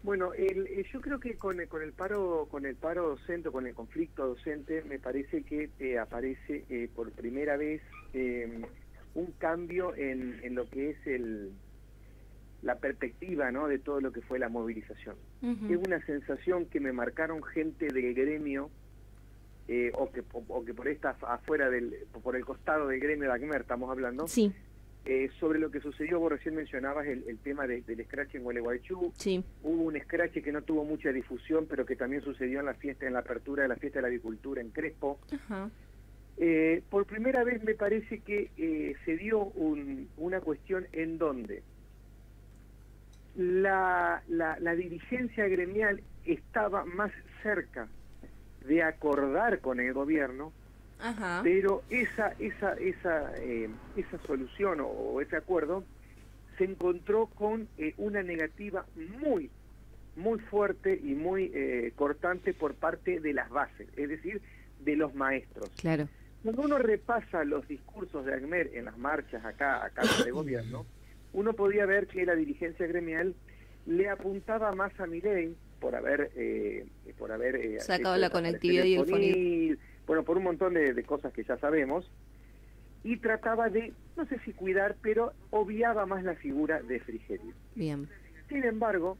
Bueno, yo creo que con el paro docente, con el conflicto docente, me parece que aparece por primera vez un cambio en lo que es la perspectiva, ¿no?, de todo lo que fue la movilización. Es una sensación que me marcaron gente del gremio, o que por esta afuera por el costado del gremio de ACMER estamos hablando. Sí. Sobre lo que sucedió, vos recién mencionabas el tema del scratch en Gualeguaychú. Sí. Hubo un scratch que no tuvo mucha difusión, pero que también sucedió en la apertura de la fiesta de la avicultura en Crespo. Ajá. Por primera vez me parece que se dio una cuestión en donde la dirigencia gremial estaba más cerca de acordar con el gobierno. Ajá. Pero esa solución o ese acuerdo se encontró con una negativa muy fuerte y muy cortante por parte de las bases, es decir, de los maestros. Claro. Cuando uno repasa los discursos de ACMER en las marchas acá de gobierno, uno podía ver que la dirigencia gremial le apuntaba más a Milei por haber sacado la conectividad y el FONID. Bueno, por un montón de cosas que ya sabemos, y trataba de, no sé si cuidar, pero obviaba más la figura de Frigerio. Bien. Sin embargo,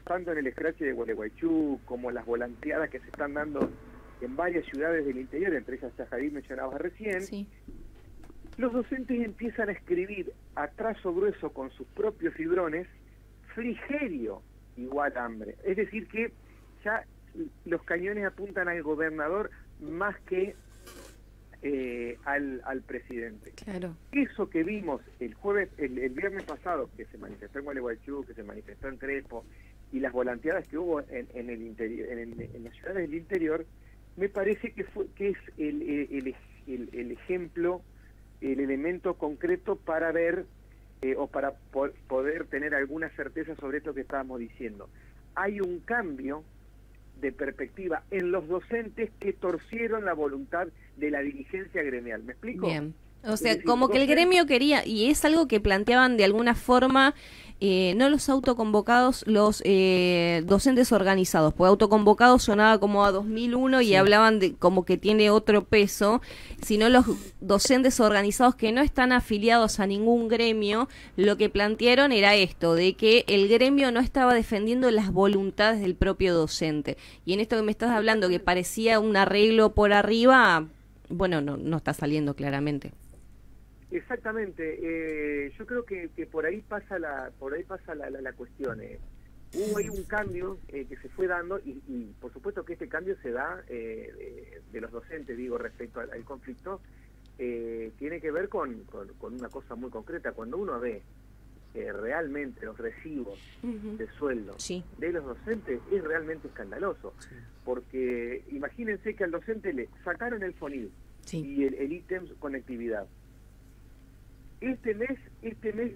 tanto en el scratch de Gualeguaychú como las volanteadas que se están dando en varias ciudades del interior, entre ellas Chajarí mencionabas recién, Sí. los docentes empiezan a escribir a trazo grueso con sus propios fibrones, Frigerio igual hambre. Es decir que ya los cañones apuntan al gobernador más que al presidente. Claro. Eso que vimos el viernes pasado, que se manifestó en Gualeguaychú, que se manifestó en Crespo, y las volanteadas que hubo en el interior, en las ciudades del interior, me parece que es el ejemplo, el elemento concreto para ver o para poder tener alguna certeza sobre esto que estábamos diciendo. Hay un cambio de perspectiva en los docentes que torcieron la voluntad de la dirigencia gremial. ¿Me explico? Bien. O sea, decir, como que el gremio quería, y es algo que planteaban de alguna forma, no los autoconvocados, los docentes organizados, porque autoconvocados sonaba como a 2001 y hablaban de como que tiene otro peso, sino los docentes organizados que no están afiliados a ningún gremio, lo que plantearon era esto, de que el gremio no estaba defendiendo las voluntades del propio docente. Y en esto que me estás hablando, que parecía un arreglo por arriba, bueno, no está saliendo claramente. Exactamente, yo creo que por ahí pasa la cuestión. Hubo ahí un cambio que se fue dando y por supuesto que este cambio se da de los docentes, digo, respecto al conflicto, tiene que ver con una cosa muy concreta. Cuando uno ve realmente los recibos de sueldo de los docentes, es realmente escandaloso, porque imagínense que al docente le sacaron el FONID y el ítem conectividad. Este mes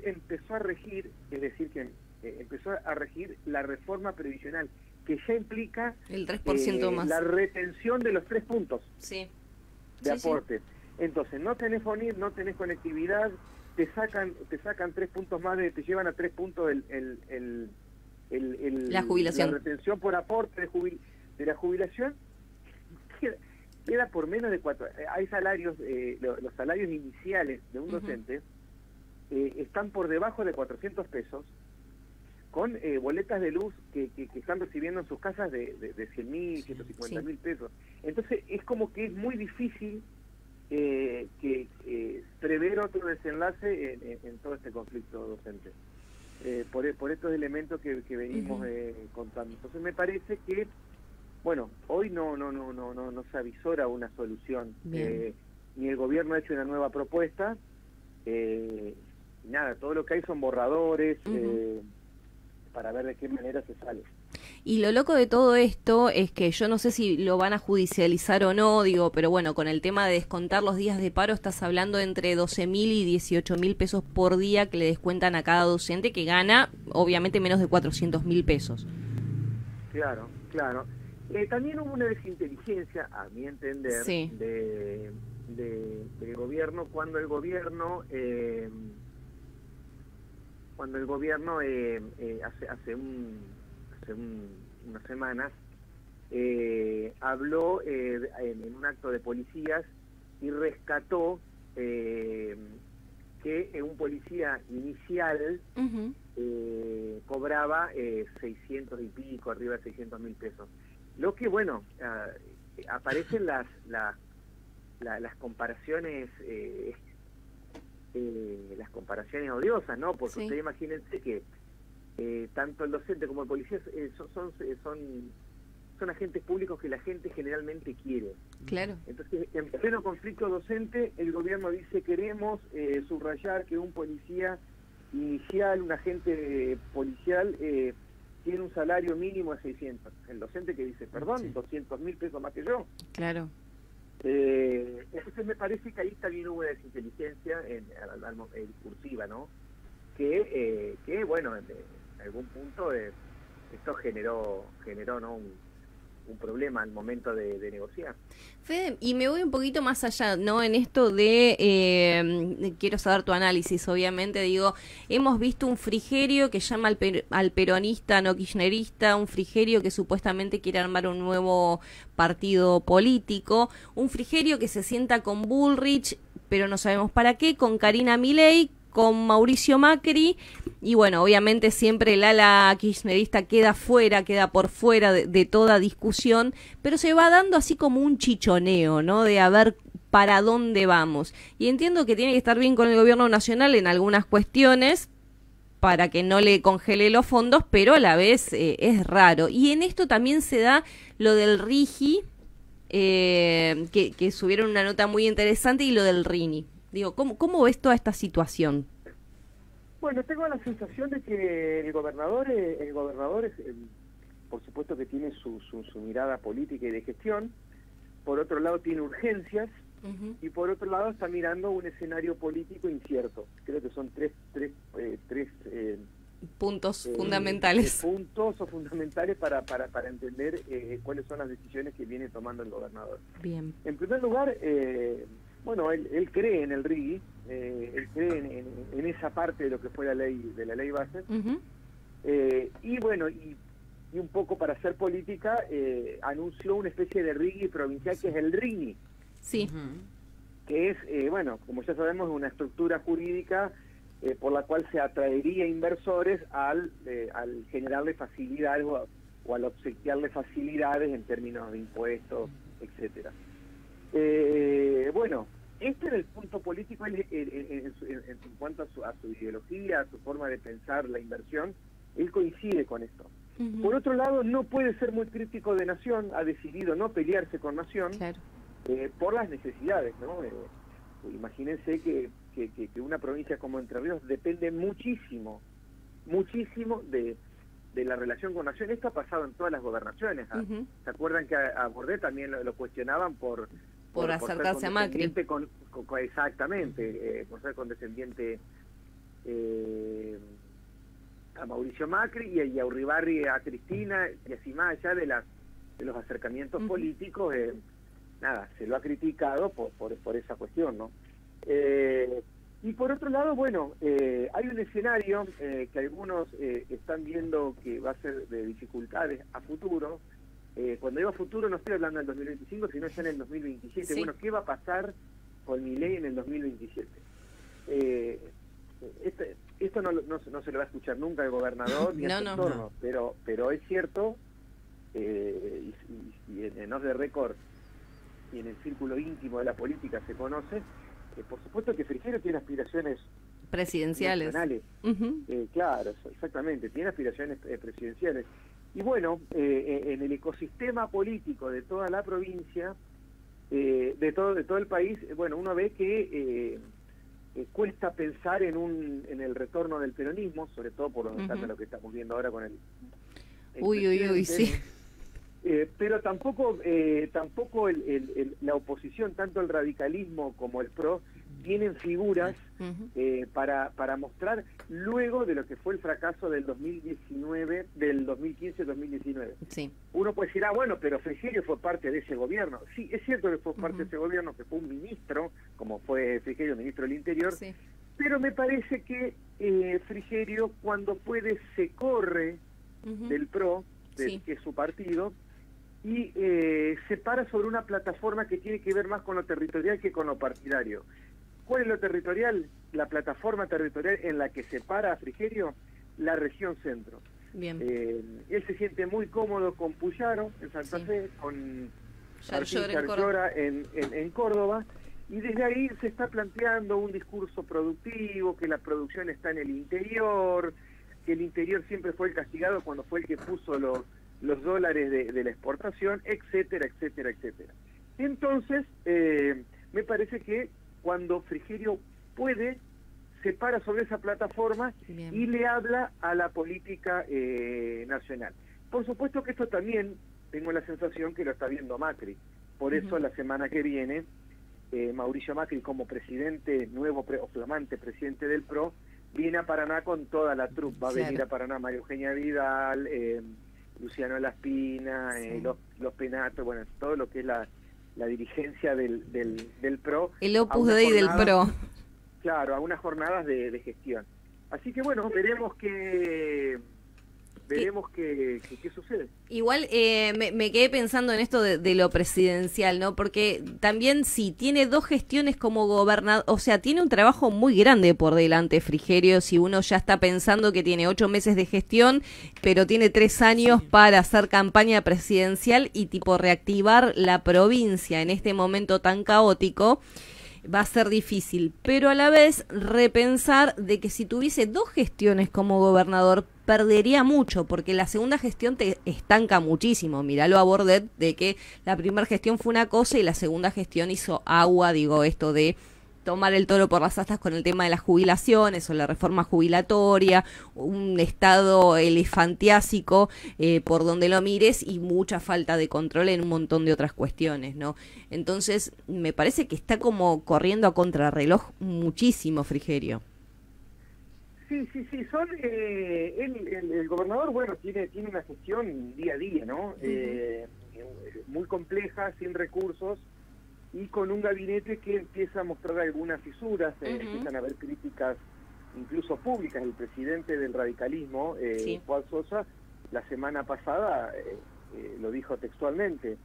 empezó a regir, es decir, que empezó a regir la reforma previsional, que ya implica el 3% más. La retención de los 3 puntos de aporte. Sí. Entonces, no tenés FONID, no tenés conectividad, te sacan 3 puntos más, te llevan a 3 puntos la jubilación. La retención por aporte de la jubilación. Queda por menos de 4. Hay salarios, los salarios iniciales de un docente están por debajo de 400 pesos, con boletas de luz que están recibiendo en sus casas de 100.000, 150.000 pesos. Entonces es como que es muy difícil prever otro desenlace en todo este conflicto docente. Por estos elementos que venimos contando. Entonces me parece que bueno, hoy no se avisora una solución. Ni el gobierno ha hecho una nueva propuesta. Nada, todo lo que hay son borradores para ver de qué manera se sale. Y lo loco de todo esto es que yo no sé si lo van a judicializar o no, digo, pero bueno, con el tema de descontar los días de paro estás hablando de entre 12.000 y 18.000 pesos por día que le descuentan a cada docente que gana, obviamente, menos de 400.000 pesos. Claro. También hubo una desinteligencia, a mi entender, del gobierno cuando el gobierno hace hace unas semanas, habló en un acto de policías y rescató que un policía inicial cobraba 600 y pico, arriba de 600.000 pesos. Lo que, bueno, aparecen las comparaciones odiosas, ¿no? Porque Sí. ustedes imagínense que tanto el docente como el policía son agentes públicos que la gente generalmente quiere. Claro. Entonces, en pleno conflicto docente, el gobierno dice: queremos subrayar que un policía inicial, un agente policial, tiene un salario mínimo de 600. El docente que dice: perdón, Sí. 200.000 pesos más que yo. Claro. Entonces me parece que ahí también hubo una desinteligencia discursiva, ¿no? Que bueno, en algún punto esto generó ¿no? un problema al momento de negociar. Fede, y me voy un poquito más allá, ¿no? En esto quiero saber tu análisis, obviamente, digo, hemos visto un Frigerio que llama al peronista no kirchnerista, un Frigerio que supuestamente quiere armar un nuevo partido político, un Frigerio que se sienta con Bullrich, pero no sabemos para qué, con Karina Milei, con Mauricio Macri, y bueno, obviamente siempre el ala kirchnerista queda por fuera de toda discusión, pero se va dando así como un chichoneo, ¿no? De a ver para dónde vamos. Y entiendo que tiene que estar bien con el gobierno nacional en algunas cuestiones para que no le congele los fondos, pero a la vez es raro. Y en esto también se da lo del RIGI, que subieron una nota muy interesante, y lo del RINI. Digo, ¿cómo ves toda esta situación? Bueno, tengo la sensación de que el gobernador por supuesto que tiene su mirada política y de gestión. Por otro lado tiene urgencias, y por otro lado está mirando un escenario político incierto. Creo que son tres puntos fundamentales. Puntos fundamentales para entender cuáles son las decisiones que viene tomando el gobernador. Bien. En primer lugar, bueno, él cree en el RIGI, él cree en esa parte de lo que fue la ley base, y bueno, y un poco para hacer política, anunció una especie de RIGI provincial que es el RINI. Sí. Que es, bueno, como ya sabemos, una estructura jurídica por la cual se atraería inversores al generarle facilidades o al obsequiarle facilidades en términos de impuestos, etcétera. Bueno, este es el punto político en cuanto a su ideología, a su forma de pensar la inversión. Él coincide con esto. Por otro lado, no puede ser muy crítico de Nación, ha decidido no pelearse con Nación. Claro. Por las necesidades, ¿no? Imagínense que una provincia como Entre Ríos depende muchísimo de la relación con Nación. Esto ha pasado en todas las gobernaciones. ¿Se acuerdan que a Bordet también lo cuestionaban por acercarse a Macri? Exactamente, por ser condescendiente a Mauricio Macri y a Uribarri, a Cristina, y así más allá de los acercamientos políticos. Nada, se lo ha criticado por esa cuestión, ¿no? Y por otro lado, bueno, hay un escenario que algunos están viendo que va a ser de dificultades a futuro. Cuando digo a futuro no estoy hablando del 2025, sino ya en el 2027. Sí. Bueno, ¿qué va a pasar con Milei en el 2027? Esto no se lo va a escuchar nunca el gobernador ni a su entorno, pero es cierto, y en off the record y en el círculo íntimo de la política se conoce, por supuesto que Frigerio tiene aspiraciones presidenciales. Claro, exactamente, tiene aspiraciones presidenciales. Y bueno, en el ecosistema político de toda la provincia, de todo el país, bueno, uno ve que cuesta pensar en el retorno del peronismo, sobre todo por lo que estamos viendo ahora con el uy, sí. Pero tampoco la oposición, tanto el radicalismo como el PRO, tienen figuras para mostrar luego de lo que fue el fracaso del 2019, del 2015-2019. Sí. Uno puede decir, bueno, pero Frigerio fue parte de ese gobierno. Sí, es cierto que fue parte de ese gobierno, que fue un ministro, como fue Frigerio, ministro del Interior, sí. Pero me parece que Frigerio, cuando puede, se corre del PRO, Sí. que es su partido, y se para sobre una plataforma que tiene que ver más con lo territorial que con lo partidario. ¿Cuál es lo territorial? La plataforma territorial en la que se para a Frigerio, la región centro. Bien. Él se siente muy cómodo con Puyaro en Santa Sí. Fe, con Martín Yarlora Yarlora en Córdoba, y desde ahí se está planteando un discurso productivo, que la producción está en el interior, que el interior siempre fue el castigado cuando fue el que puso los dólares de la exportación, etcétera, etcétera, etcétera. Entonces, me parece que cuando Frigerio puede, se para sobre esa plataforma Bien. y le habla a la política nacional. Por supuesto que esto también tengo la sensación que lo está viendo Macri. Por eso la semana que viene, Mauricio Macri, como presidente nuevo o flamante presidente del PRO, viene a Paraná con toda la troupe. Va a venir a Paraná María Eugenia Vidal, Luciano Laspina, Sí. los Penato, bueno, todo lo que es la dirigencia del PRO. El Opus Dei del PRO. Claro, a unas jornadas de gestión. Así que bueno, veremos qué sucede. Igual me quedé pensando en esto de lo presidencial, ¿no? Porque también sí, tiene 2 gestiones como gobernador, o sea, tiene un trabajo muy grande por delante, Frigerio, si uno ya está pensando que tiene 8 meses de gestión, pero tiene 3 años para hacer campaña presidencial y tipo reactivar la provincia en este momento tan caótico. Va a ser difícil, pero a la vez repensar de que si tuviese 2 gestiones como gobernador perdería mucho, porque la segunda gestión te estanca muchísimo. Míralo a Bordet, de que la primera gestión fue una cosa y la segunda gestión hizo agua, digo, esto de tomar el toro por las astas con el tema de las jubilaciones o la reforma jubilatoria, un estado elefantiásico por donde lo mires y mucha falta de control en un montón de otras cuestiones, ¿no? Entonces, me parece que está como corriendo a contrarreloj muchísimo, Frigerio. Sí, el gobernador, bueno, tiene una gestión día a día, ¿no? Muy compleja, sin recursos, y con un gabinete que empieza a mostrar algunas fisuras, empiezan a haber críticas incluso públicas. El presidente del radicalismo, Juan Sosa, la semana pasada lo dijo textualmente.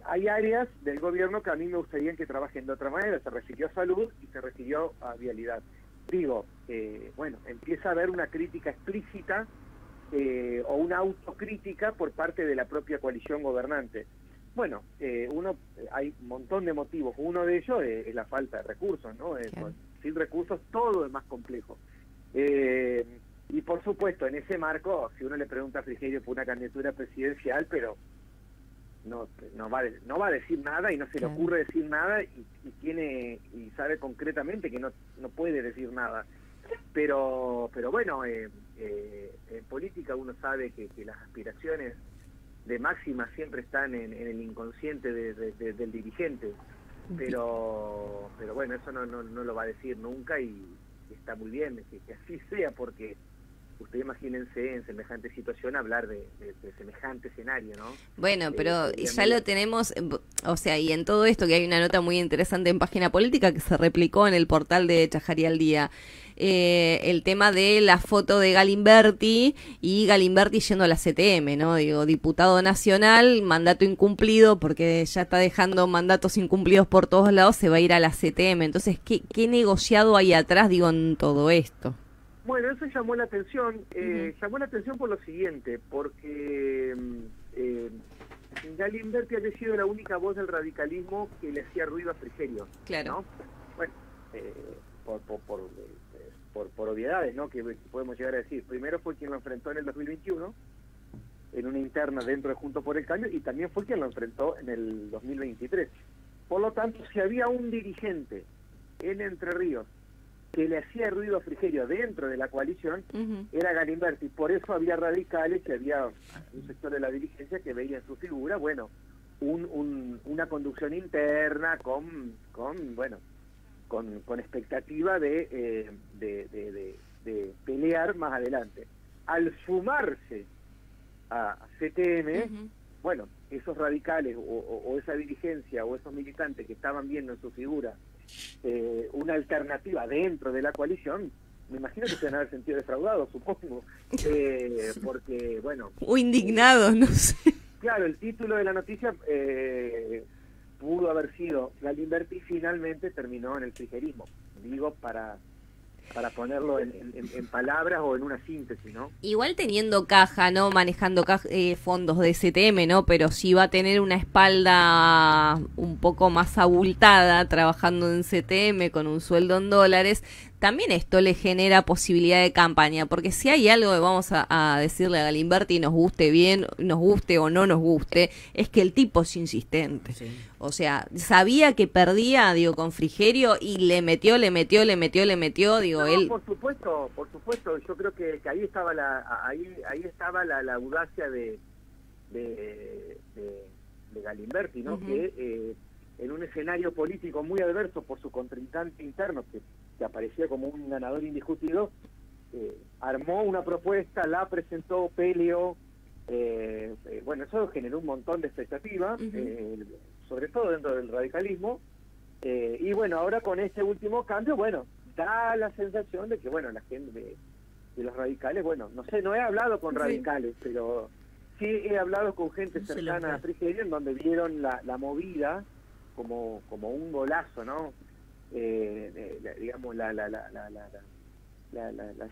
Hay áreas del gobierno que a mí me gustaría que trabajen de otra manera. Se refirió a salud y se refirió a vialidad. Digo, bueno, empieza a haber una crítica explícita o una autocrítica por parte de la propia coalición gobernante. Bueno, hay un montón de motivos. Uno de ellos es la falta de recursos, ¿no? Claro. Sin recursos todo es más complejo. Y por supuesto, en ese marco, si uno le pregunta a Frigerio por una candidatura presidencial, pero no va a decir nada y no se le ocurre decir nada y sabe concretamente que no puede decir nada. Pero bueno, en política uno sabe que las aspiraciones de máxima siempre están en el inconsciente del dirigente, pero bueno, eso no lo va a decir nunca y está muy bien que así sea, porque ustedes imagínense en semejante situación hablar de semejante escenario, ¿no? Bueno, pero ya lo tenemos, o sea, y en todo esto que hay una nota muy interesante en Página Política que se replicó en el portal de Chajarí al Día, el tema de la foto de Galimberti y Galimberti yendo a la CTM, ¿no? Digo, diputado nacional, mandato incumplido, porque ya está dejando mandatos incumplidos por todos lados, se va a ir a la CTM. Entonces, ¿qué negociado hay atrás, digo, en todo esto? Bueno, eso llamó la atención, por lo siguiente, porque Galimberti había sido la única voz del radicalismo que le hacía ruido a Frigerio, claro, ¿no? Bueno, por obviedades, ¿no? Que podemos llegar a decir. Primero fue quien lo enfrentó en el 2021, en una interna dentro de Juntos por el Cambio, y también fue quien lo enfrentó en el 2023. Por lo tanto, si había un dirigente en Entre Ríos que le hacía ruido a Frigerio dentro de la coalición, era Galimberti. Por eso había radicales, que había un sector de la dirigencia que veía en su figura, bueno, una conducción interna con expectativa de pelear más adelante. Al sumarse a CTM, bueno, esos radicales o esa dirigencia o esos militantes que estaban viendo en su figura una alternativa dentro de la coalición, me imagino que se van a haber sentido defraudados, supongo, porque, bueno... O indignados, no sé. Claro, el título de la noticia pudo haber sido Galimberti finalmente terminó en el frigerismo, digo, para ponerlo en palabras o en una síntesis, ¿no? Igual teniendo caja, ¿no? Manejando fondos de STM, ¿no? Pero si va a tener una espalda un poco más abultada trabajando en CTM con un sueldo en dólares, también esto le genera posibilidad de campaña, porque si hay algo que vamos a decirle a Galimberti, nos guste bien, nos guste o no nos guste, es que el tipo es insistente. Sí. O sea, sabía que perdía, digo, con Frigerio y le metió, digo, no, él... Por supuesto, yo creo que ahí estaba ahí estaba la audacia de Galimberti, ¿no? Que en un escenario político muy adverso por su contrincante interno, que aparecía como un ganador indiscutido, armó una propuesta, la presentó, peleó, bueno, eso generó un montón de expectativas, sobre todo dentro del radicalismo, y bueno, ahora con este último cambio, bueno, da la sensación de que, bueno, la gente de los radicales, bueno, no sé, no he hablado con radicales, pero sí he hablado con gente cercana a Frigerio, en donde vieron la movida como un golazo, ¿no? Digamos, la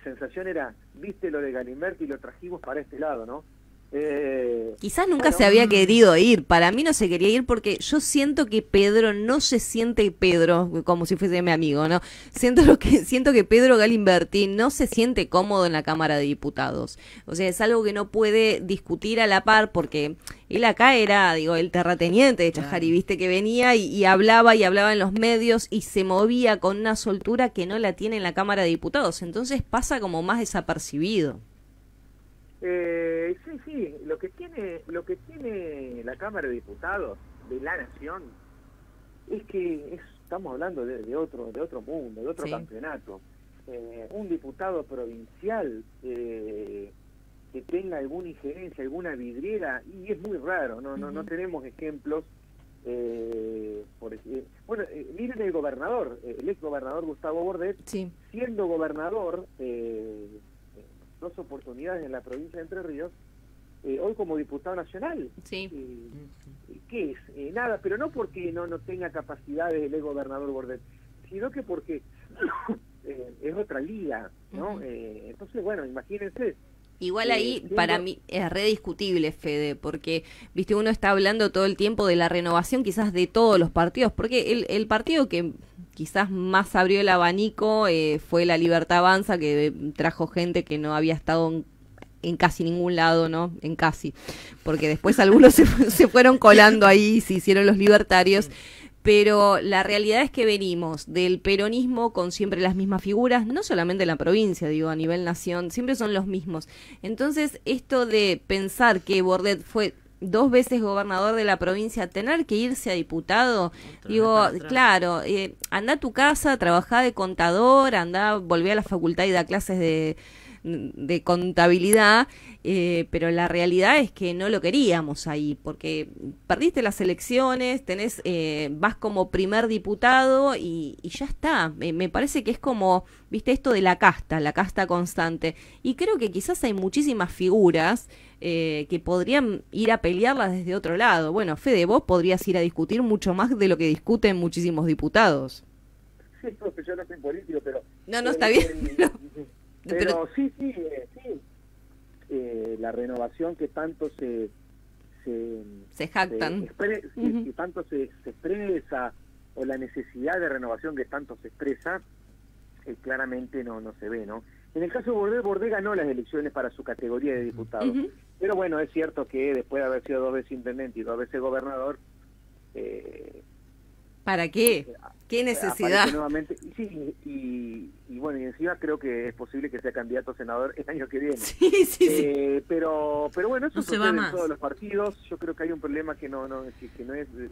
sensación era, viste lo de Galimberti y lo trajimos para este lado, ¿no? Quizás nunca se había querido ir. Para mí no se quería ir porque yo siento que Pedro no se siente Pedro como si fuese mi amigo, ¿no? Siento que Pedro Galimberti no se siente cómodo en la Cámara de Diputados. O sea, es algo que no puede discutir a la par porque él acá era, digo, el terrateniente de Chajari, viste que venía y hablaba en los medios y se movía con una soltura que no la tiene en la Cámara de Diputados. Entonces pasa como más desapercibido. Sí, lo que tiene la Cámara de Diputados de la Nación es que estamos hablando de otro mundo, de otro campeonato. Un diputado provincial que tenga alguna injerencia, alguna vidriera, y es muy raro, no tenemos ejemplos. Miren el gobernador, el ex gobernador Gustavo Bordet, siendo gobernador, 2 oportunidades en la provincia de Entre Ríos, hoy como diputado nacional. ¿Qué es? Nada, pero no porque no tenga capacidades el ex gobernador Bordet, sino que porque es otra liga, ¿no? Entonces, bueno, imagínense. Igual ahí, para mí, es rediscutible, Fede, porque, viste, uno está hablando todo el tiempo de la renovación quizás de todos los partidos, porque el partido que quizás más abrió el abanico fue La Libertad Avanza, que trajo gente que no había estado en casi ningún lado, ¿no? En casi, porque después algunos se fueron colando ahí, se hicieron los libertarios. Pero la realidad es que venimos del peronismo con siempre las mismas figuras, no solamente en la provincia, digo, a nivel nación, siempre son los mismos. Entonces, esto de pensar que Bordet fue 2 veces gobernador de la provincia, tener que irse a diputado, digo, claro, anda a tu casa, trabajá de contador, volvé a la facultad y da clases de contabilidad, pero la realidad es que no lo queríamos ahí, porque perdiste las elecciones, vas como primer diputado y ya está. Me parece que es como, viste, esto de la casta constante, y creo que quizás hay muchísimas figuras que podrían ir a pelearlas desde otro lado. Bueno, Fede, vos podrías ir a discutir mucho más de lo que discuten muchísimos diputados. Sí, profe, yo no soy político, pero... No, está bien. Pero sí, la renovación que tanto se jactan, que tanto se expresa, o la necesidad de renovación que tanto se expresa, claramente no se ve, ¿no? En el caso de Bordet ganó las elecciones para su categoría de diputado, pero bueno, es cierto que después de haber sido 2 veces intendente y 2 veces gobernador, ¿para qué? ¿Qué necesidad? Nuevamente, y bueno, y encima creo que es posible que sea candidato a senador el año que viene. Sí. Pero bueno, eso sucede en todos los partidos. Yo creo que hay un problema que no es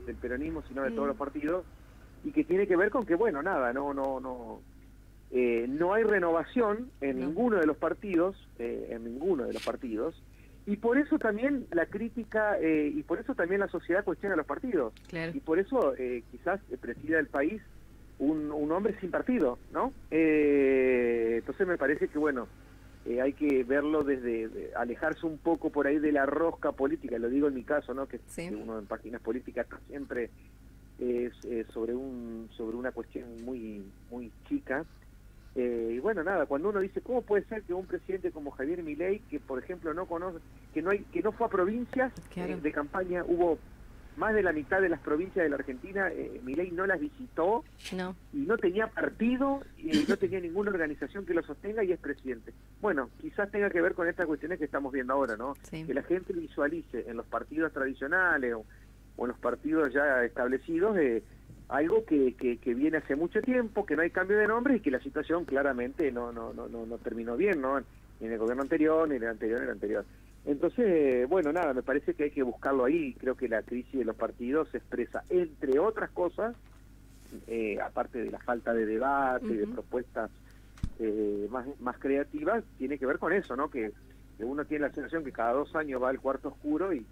del peronismo, sino de todos los partidos, y que tiene que ver con que, bueno, nada, no hay renovación en ninguno de los partidos, y por eso también la crítica, y por eso también la sociedad cuestiona a los partidos. Claro. Y por eso quizás presida el país un hombre sin partido, ¿no? Entonces me parece que, bueno, hay que verlo alejarse un poco por ahí de la rosca política, lo digo en mi caso, ¿no? Que uno en páginas políticas siempre es sobre una cuestión muy chica. Y bueno, nada, cuando uno dice, ¿cómo puede ser que un presidente como Javier Milei, que por ejemplo no conoce, que no fue a provincias de campaña, hubo más de la mitad de las provincias de la Argentina, Milei no las visitó, y no tenía partido, y no tenía ninguna organización que lo sostenga, y es presidente? Bueno, quizás tenga que ver con estas cuestiones que estamos viendo ahora, ¿no? Que la gente visualice en los partidos tradicionales o en los partidos ya establecidos algo que viene hace mucho tiempo, que no hay cambio de nombre y que la situación claramente no terminó bien, ¿no? Ni en el gobierno anterior, ni en el anterior, ni en el anterior. Entonces, bueno, nada, me parece que hay que buscarlo ahí. Creo que la crisis de los partidos se expresa, entre otras cosas, aparte de la falta de debate, de propuestas más creativas, tiene que ver con eso, ¿no? Que uno tiene la sensación que cada 2 años va al cuarto oscuro y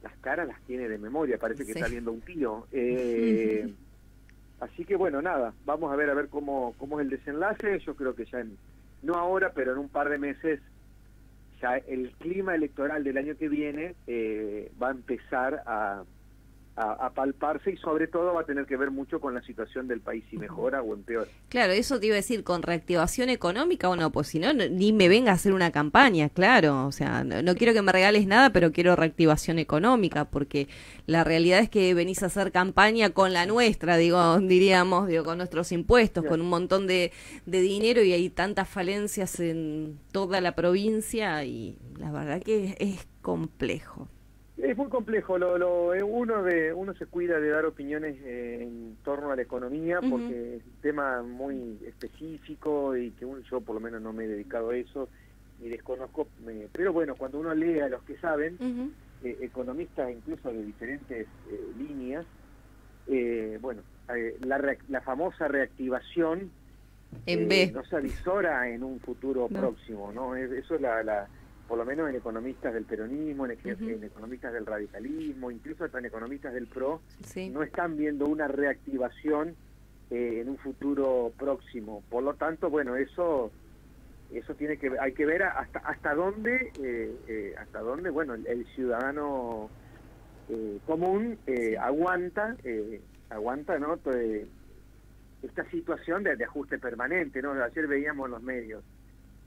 las caras las tiene de memoria, parece que está viendo un tío. Así que bueno, nada, vamos a ver cómo es el desenlace. Yo creo que ya no ahora, pero en un par de meses, ya el clima electoral del año que viene va a empezar a palparse, y sobre todo va a tener que ver mucho con la situación del país, si mejora o empeora. Claro, eso te iba a decir, con reactivación económica o no, pues si no, ni me venga a hacer una campaña, claro, o sea, no quiero que me regales nada, pero quiero reactivación económica, porque la realidad es que venís a hacer campaña con la nuestra, diríamos, con nuestros impuestos, con un montón de dinero, y hay tantas falencias en toda la provincia, y la verdad que es complejo. Es muy complejo, uno se cuida de dar opiniones en torno a la economía, porque es un tema muy específico y que yo por lo menos no me he dedicado a eso, ni desconozco, pero bueno, cuando uno lee a los que saben, economistas incluso de diferentes líneas, bueno, la famosa reactivación no se avisora en un futuro próximo, ¿no? Eso es por lo menos en economistas del peronismo, en economistas del radicalismo, incluso hasta en economistas del PRO, no están viendo una reactivación en un futuro próximo. Por lo tanto, bueno, eso hay que ver hasta dónde bueno, el ciudadano común aguanta, ¿no? Esta situación de ajuste permanente, ¿no? Ayer veíamos en los medios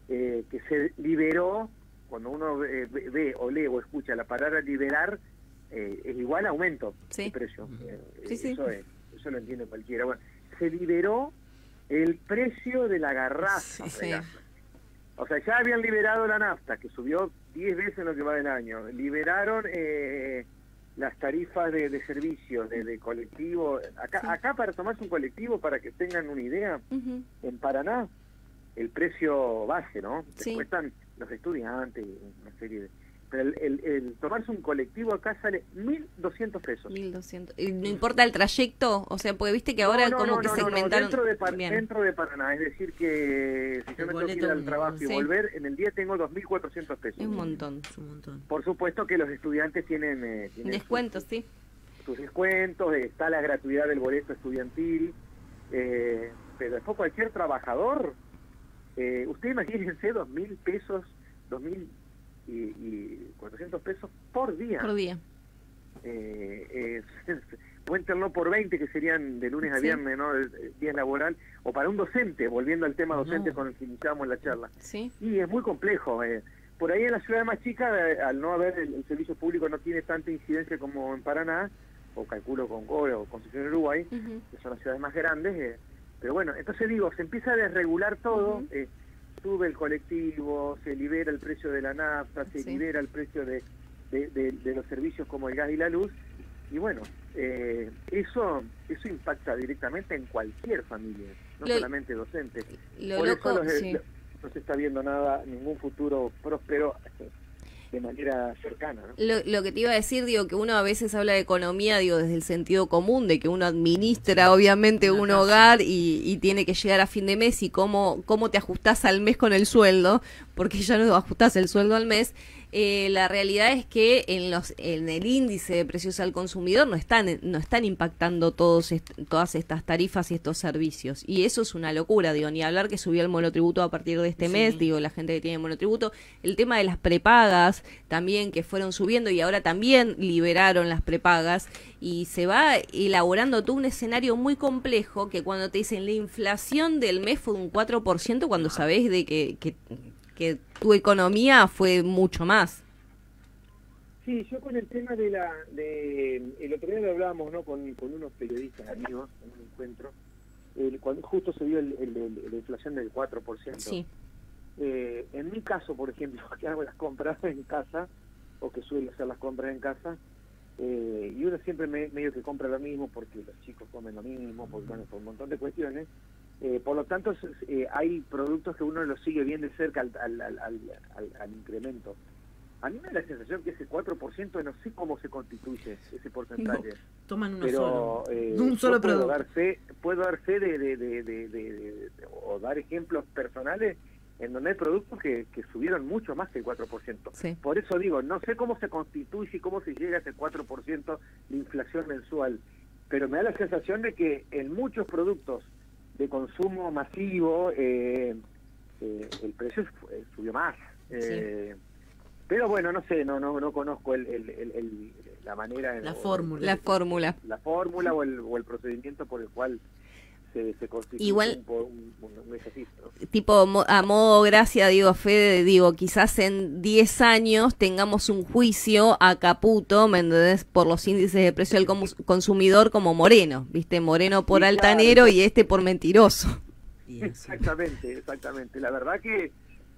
que se liberó. Cuando uno ve o lee o escucha la palabra liberar, es igual a aumento de precio. Eso lo entiende cualquiera. Bueno, se liberó el precio de la garrafa. O sea, ya habían liberado la nafta, que subió 10 veces en lo que va del año. Liberaron las tarifas de servicios, de colectivo. Acá para tomarse un colectivo, para que tengan una idea, en Paraná, el precio base, ¿no? Te cuestan los estudiantes, una serie de... Pero el tomarse un colectivo acá sale 1.200 pesos. 1.200. ¿Y no importa el trayecto? O sea, porque viste que ahora que segmentaron... Dentro de Paraná, es decir que si yo me tengo que ir al trabajo y volver, en el día tengo 2.400 pesos. Es un montón. Por supuesto que los estudiantes tienen descuentos, sus descuentos, está la gratuidad del boleto estudiantil, pero después cualquier trabajador... usted imagínense 2.000 pesos, 2.400 pesos por día. Cuéntenlo por 20, que serían de lunes a viernes, ¿no? El día laboral, o para un docente, volviendo al tema docente con el que iniciamos la charla. Y es muy complejo. Por ahí en la ciudad más chica, al no haber el servicio público, no tiene tanta incidencia como en Paraná, o calculo con Cobre o Concepción, Uruguay, que son las ciudades más grandes. Pero bueno, entonces se empieza a desregular todo, sube el colectivo, se libera el precio de la nafta, se libera el precio de los servicios como el gas y la luz, y bueno, eso impacta directamente en cualquier familia, no solamente docentes. Por eso no se está viendo ningún futuro próspero de manera cercana, ¿no? Lo que te iba a decir, que uno a veces habla de economía, desde el sentido común, de que uno administra obviamente un hogar y tiene que llegar a fin de mes, y cómo te ajustás al mes con el sueldo, porque ya no ajustás el sueldo al mes, La realidad es que en el índice de precios al consumidor no están impactando todas estas tarifas y estos servicios. Y eso es una locura, digo, ni hablar que subió el monotributo a partir de este mes, digo, la gente que tiene monotributo. El tema de las prepagas también, que fueron subiendo y ahora también liberaron las prepagas. Y se va elaborando todo un escenario muy complejo que cuando te dicen la inflación del mes fue un 4%, cuando sabés de que tu economía fue mucho más. Sí, yo con el tema el otro día lo hablábamos, ¿no? con unos periodistas amigos en un encuentro, cuando justo se dio la inflación del 4%. Sí. En mi caso, por ejemplo, que hago las compras en casa, o que suelo hacer las compras en casa, y uno siempre medio que compra lo mismo porque los chicos comen lo mismo, porque, bueno, por un montón de cuestiones. Por lo tanto, hay productos que uno los sigue bien de cerca al incremento. A mí me da la sensación que ese 4% no sé cómo se constituye ese porcentaje. No, toman uno pero, solo. Un solo producto. Puedo dar fe o dar ejemplos personales en donde hay productos que subieron mucho más que el 4%. Sí. Por eso digo, no sé cómo se constituye y cómo se llega a ese 4% de inflación mensual, pero me da la sensación de que en muchos productos de consumo masivo el precio subió más. Sí. Pero bueno, no sé, no conozco la manera... La fórmula. La fórmula o el procedimiento por el cual se constituye igual, un ejercicio, ¿no? Tipo, a modo gracia, digo, Fede, digo, quizás en 10 años tengamos un juicio a Caputo, ¿me entendés? Por los índices de precio al consumidor como Moreno, ¿viste? Moreno por Sí, altanero, claro. Y este por mentiroso. Exactamente. La verdad que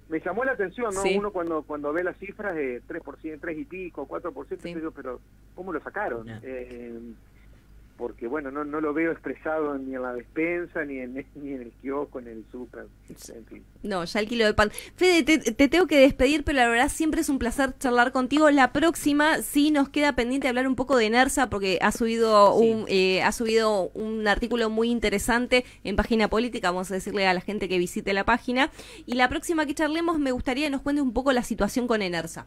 me llamó la atención, ¿no? Sí. Uno cuando ve las cifras de 3%, 3 y pico, 4%, Sí. digo, pero ¿cómo lo sacaron? No. Porque bueno, no lo veo expresado ni en la despensa, ni en el kiosco, ni en el súper, en fin. No, ya el kilo de pan. Fede, te tengo que despedir, pero la verdad siempre es un placer charlar contigo. La próxima sí nos queda pendiente hablar un poco de Nersa, porque ha subido un artículo muy interesante en Página Política. Vamos a decirle a la gente que visite la página. Y la próxima que charlemos me gustaría que nos cuente un poco la situación con Enersa.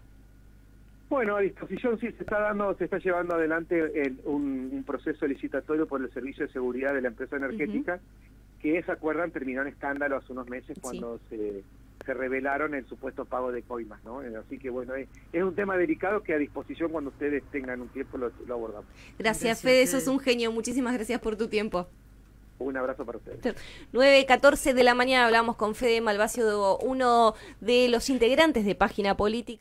Bueno, a disposición sí se está llevando adelante un proceso licitatorio por el servicio de seguridad de la empresa energética, que se acuerdan terminó en escándalo hace unos meses cuando se revelaron el supuesto pago de coimas, ¿no? Así que bueno, es un tema delicado que a disposición cuando ustedes tengan un tiempo lo abordamos. Gracias, Fede, sos un genio. Muchísimas gracias por tu tiempo. Un abrazo para ustedes. 9:14 de la mañana hablamos con Fede Malvasio, uno de los integrantes de Página Política.